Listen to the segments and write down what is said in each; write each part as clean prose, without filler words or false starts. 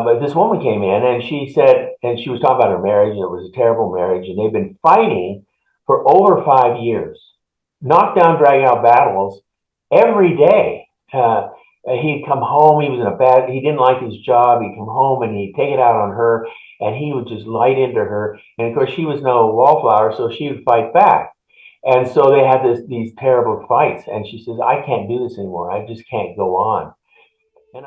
but this woman came in and she said, and she was talking about her marriage, and it was a terrible marriage, and they've been fighting for over 5 years, knockdown, drag out battles every day. He'd come home, he didn't like his job. He'd come home and he'd take it out on her, and he would just light into her. And of course, she was no wallflower, so she would fight back. And so they had these terrible fights. And she says, I can't do this anymore. I just can't go on. And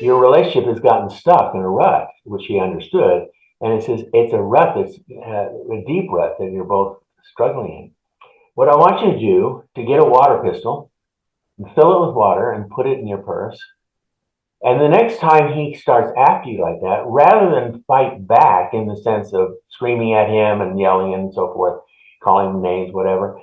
your relationship has gotten stuck in a rut, which she understood. And it says it's a rut that's a deep rut that you're both struggling in. What I want you to do to get a water pistol and fill it with water and put it in your purse. And the next time he starts after you like that, rather than fight back in the sense of screaming at him and yelling and so forth, calling him names, whatever,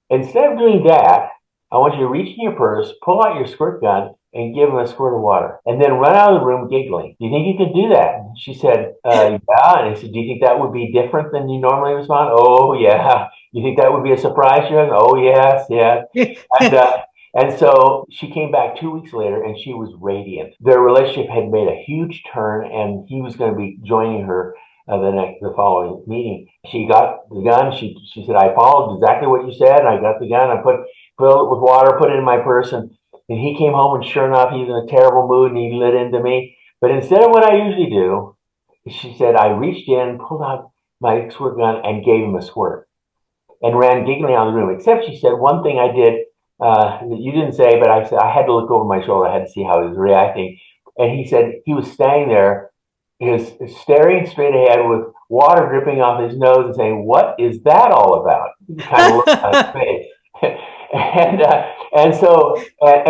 instead of doing that, I want you to reach in your purse, pull out your squirt gun, and give him a squirt of water, and then run out of the room giggling. Do you think you could do that? She said, yeah. And I said, do you think that would be different than you normally respond? Oh, yeah. You think that would be a surprise? She goes, oh, yes, yes. And so she came back 2 weeks later, and she was radiant. Their relationship had made a huge turn, and he was going to be joining her the following meeting. She got the gun. She said, I followed exactly what you said, and I got the gun. I filled it with water, put it in my purse, and he came home, and sure enough, he was in a terrible mood, and he lit into me. But instead of what I usually do, she said, I reached in, pulled out my squirt gun, and gave him a squirt, and ran giggling out of the room. Except she said one thing I did that you didn't say, but I said I had to look over my shoulder. I had to see how he was reacting. And he said he was standing there, he was staring straight ahead with water dripping off his nose and saying, what is that all about? He kind of looked at his face.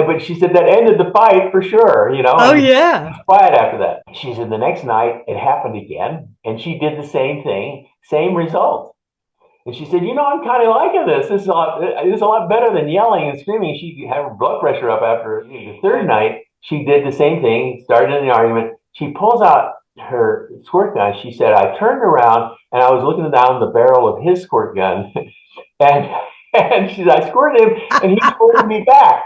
But she said that ended the fight for sure, Oh, yeah. Quiet after that. She said the next night it happened again, and she did the same thing, same result. And she said, I'm kind of liking this. This is a lot better than yelling and screaming. She had her blood pressure up after the third night. She did the same thing, started an argument. She pulls out her squirt gun. She said, I turned around and I was looking down the barrel of his squirt gun, and she said, I squirted him, and he squirted me back.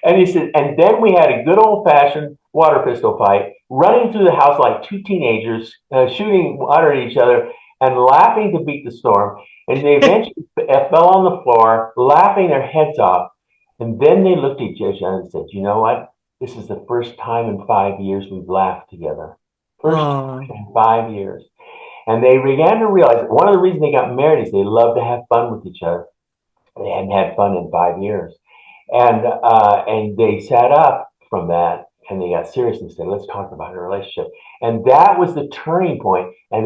And he said, and then we had a good old-fashioned water pistol fight, running through the house like two teenagers, shooting water at each other and laughing to beat the storm. And they eventually fell on the floor, laughing their heads off. And then they looked at each other and said, you know what? This is the first time in 5 years we've laughed together. First time in 5 years. And they began to realize that one of the reasons they got married is they love to have fun with each other. They hadn't had fun in 5 years. And they sat up from that, and they got serious and said, let's talk about a relationship. And that was the turning point. And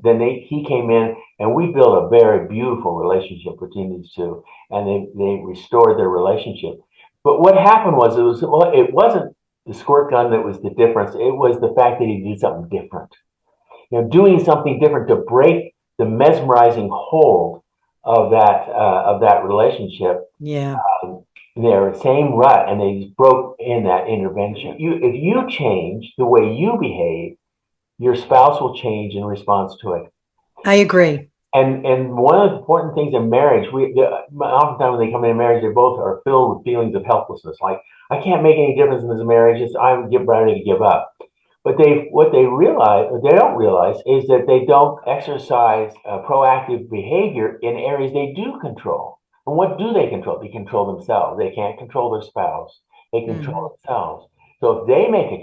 then he came in, and we built a very beautiful relationship between these two, and they restored their relationship. But what happened was it wasn't the squirt gun that was the difference. It was the fact that he did something different. Doing something different to break the mesmerizing hold of that relationship. Yeah. They're the same rut, and they broke in that intervention. If you change the way you behave, your spouse will change in response to it. I agree. And one of the important things in marriage, oftentimes when they come into marriage, they both are filled with feelings of helplessness. Like, I can't make any difference in this marriage. I'm ready to give up. But what they don't realize, is that they don't exercise proactive behavior in areas they do control. And what do they control? They control themselves. They can't control their spouse. They control themselves. So if they make a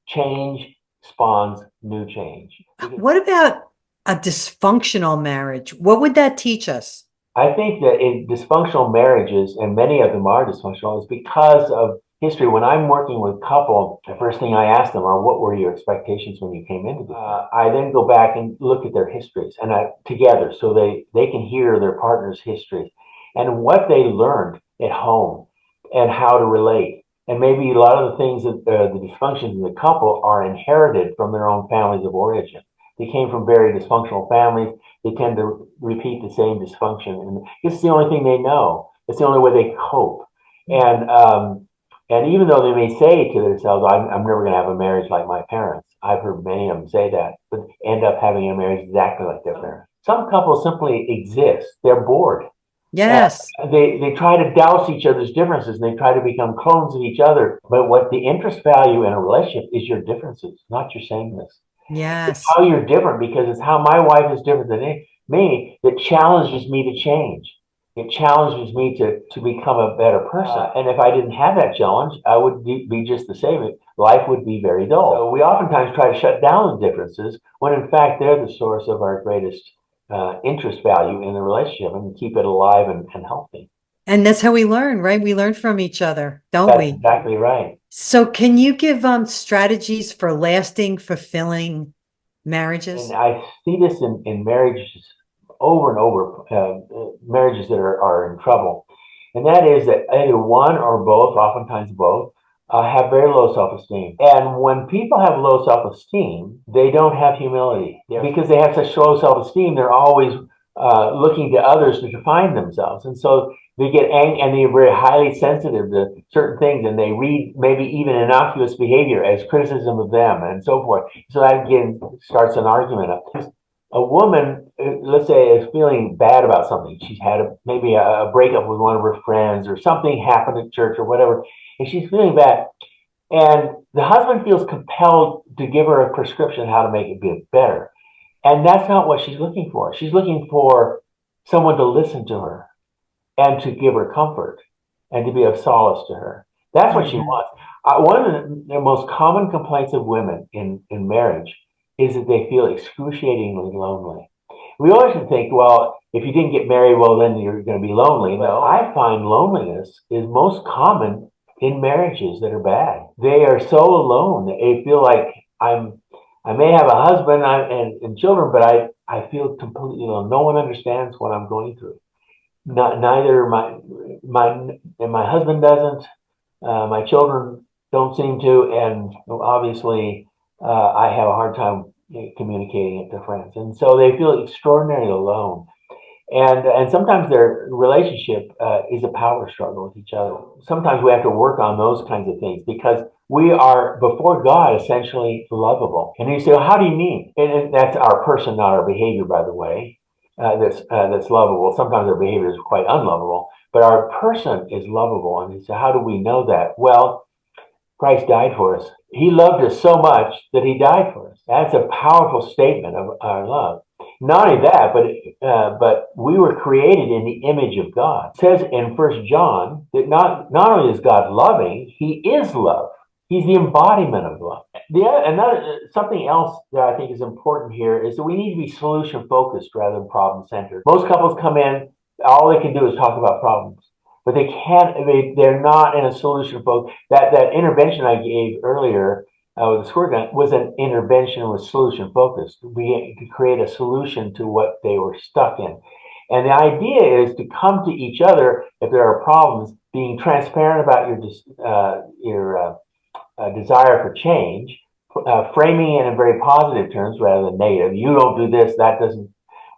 change spawns new change. What about a dysfunctional marriage? What would that teach us? I think that in dysfunctional marriages, and many of them are dysfunctional, is because of history. When I'm working with couples, the first thing I ask them are, what were your expectations when you came into this? I then go back and look at their histories and together, so they can hear their partner's histories and what they learned at home and how to relate. And maybe a lot of the things that the dysfunctions in the couple are inherited from their own families of origin. They came from very dysfunctional families. They tend to repeat the same dysfunction, and it's the only thing they know. It's the only way they cope. And even though they may say to themselves, I'm never going to have a marriage like my parents. I've heard many of them say that, but end up having a marriage exactly like their parents. Some couples simply exist. They're bored. Yes. They try to douse each other's differences, and they try to become clones of each other. But what the interest value in a relationship is your differences, not your sameness. It's Yes. how you're different, because it's how my wife is different than me that challenges me to change. It challenges me to become a better person. And if I didn't have that challenge, I would be just the same. Life would be very dull. So we oftentimes try to shut down the differences when in fact they're the source of our greatest interest value in the relationship, and keep it alive and healthy. And that's how we learn, right? We learn from each other, don't That's we? exactly right. So can you give strategies for lasting, fulfilling marriages? And I see this in marriages over and over, marriages that are in trouble. And that is that either one or both, oftentimes both, have very low self-esteem. And when people have low self-esteem, they don't have humility. Because they have such low self-esteem, they're always looking to others to define themselves. And so they get angry, and they're very highly sensitive to certain things, and they read maybe even innocuous behavior as criticism of them and so forth. So that again starts an argument. A woman, let's say, is feeling bad about something. She's had maybe a breakup with one of her friends, or something happened at church or whatever, and she's feeling bad. And the husband feels compelled to give her a prescription how to make it be better. And that's not what she's looking for. She's looking for someone to listen to her and to give her comfort and to be of solace to her. That's what she wants. One of the most common complaints of women in marriage is that they feel excruciatingly lonely. We always think, well, if you didn't get married, well, then you're going to be lonely. No, I find loneliness is most common in marriages that are bad. They are so alone. They feel like I may have a husband and children, but I feel completely alone. No one understands what I'm going through. Neither my husband doesn't. My children don't seem to, and obviously, I have a hard time communicating it to friends, and so they feel extraordinarily alone. And sometimes their relationship is a power struggle with each other. Sometimes we have to work on those kinds of things, because we are before God essentially lovable. And you say, well, how do you mean? And that's our person, not our behavior, by the way. That's lovable. Sometimes our behavior is quite unlovable, but our person is lovable. And you say, how do we know that? Well, Christ died for us. He loved us so much that he died for us. That's a powerful statement of our love. Not only that, but we were created in the image of God. It says in First John that not only is God loving, he is love. He's the embodiment of love. Something else that I think is important here is that we need to be solution focused rather than problem centered. Most couples come in, all they can do is talk about problems, but they're not in a solution focus. That intervention I gave earlier with the squirt gun was an intervention with solution focused. We to create a solution to what they were stuck in. And the idea is to come to each other if there are problems, being transparent about your desire for change, framing it in very positive terms rather than negative. You don't do this, that doesn't.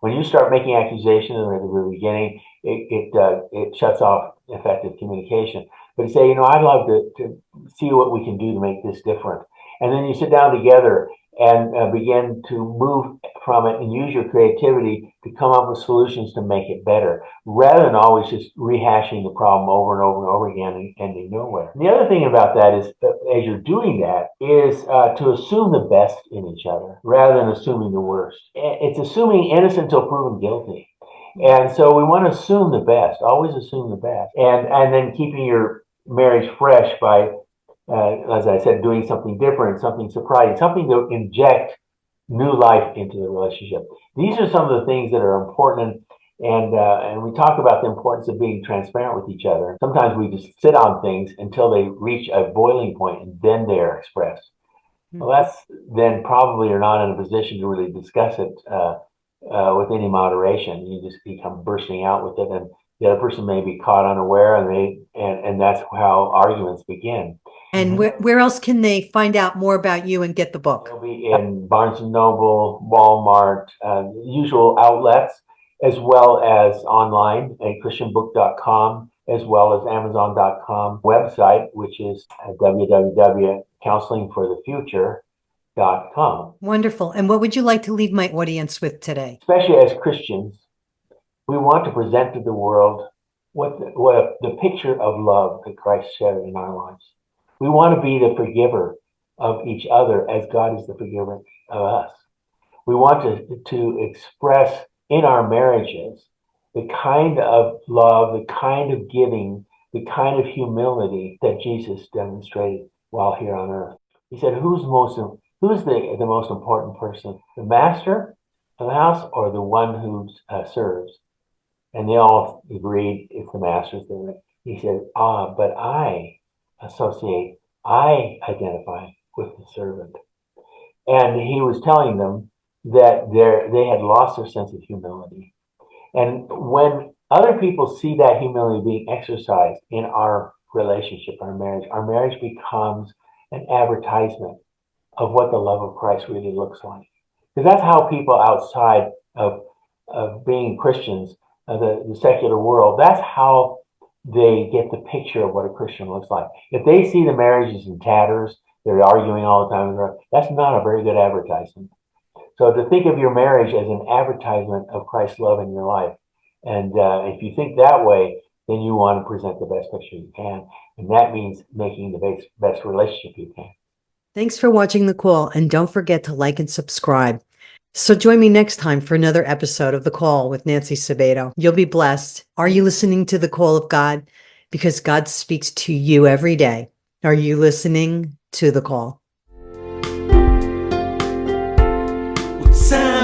When you start making accusations at the very beginning, it shuts off effective communication. But say, I'd love to see what we can do to make this different. And then you sit down together and begin to move from it and use your creativity to come up with solutions to make it better, rather than always just rehashing the problem over and over and over again and ending nowhere. And the other thing about that is, as you're doing that, is to assume the best in each other rather than assuming the worst. It's assuming innocent until proven guilty. And so we want to assume the best, always assume the best. And then keeping your marriage fresh by, as I said, doing something different, something surprising, something to inject new life into the relationship. These are some of the things that are important. And we talk about the importance of being transparent with each other. Sometimes we just sit on things until they reach a boiling point, and then they are expressed. Well, that's then probably you're not in a position to really discuss it with any moderation. You just become bursting out with it, and the other person may be caught unaware, and that's how arguments begin. And where else can they find out more about you and get the book? It'll be in Barnes and Noble, Walmart, usual outlets, as well as online at christianbook.com, as well as amazon.com website, which is www.counselingforthefuture.com. Wonderful. And what would you like to leave my audience with today? Especially as Christians, We want to present to the world what the picture of love that Christ shared in our lives. We want to be the forgiver of each other as God is the forgiver of us. We want to express in our marriages the kind of love, the kind of giving, the kind of humility that Jesus demonstrated while here on earth. He said, who's the most important person? The master of the house or the one who serves? And they all agreed it's the master's there. He said, but I identify with the servant. And he was telling them that they had lost their sense of humility. And when other people see that humility being exercised in our relationship, our marriage becomes an advertisement of what the love of Christ really looks like. Because that's how people outside of being Christians, the secular world, that's how they get the picture of what a Christian looks like. If they see the marriages in tatters, they're arguing all the time, that's not a very good advertisement. So to think of your marriage as an advertisement of Christ's love in your life, and if you think that way, then you want to present the best picture you can, and that means making the best relationship you can. Thanks for watching The Call, and don't forget to like and subscribe. So join me next time for another episode of The Call with Nancy Sabato. You'll be blessed. Are you listening to the call of God? Because God speaks to you every day. Are you listening to the call? Sound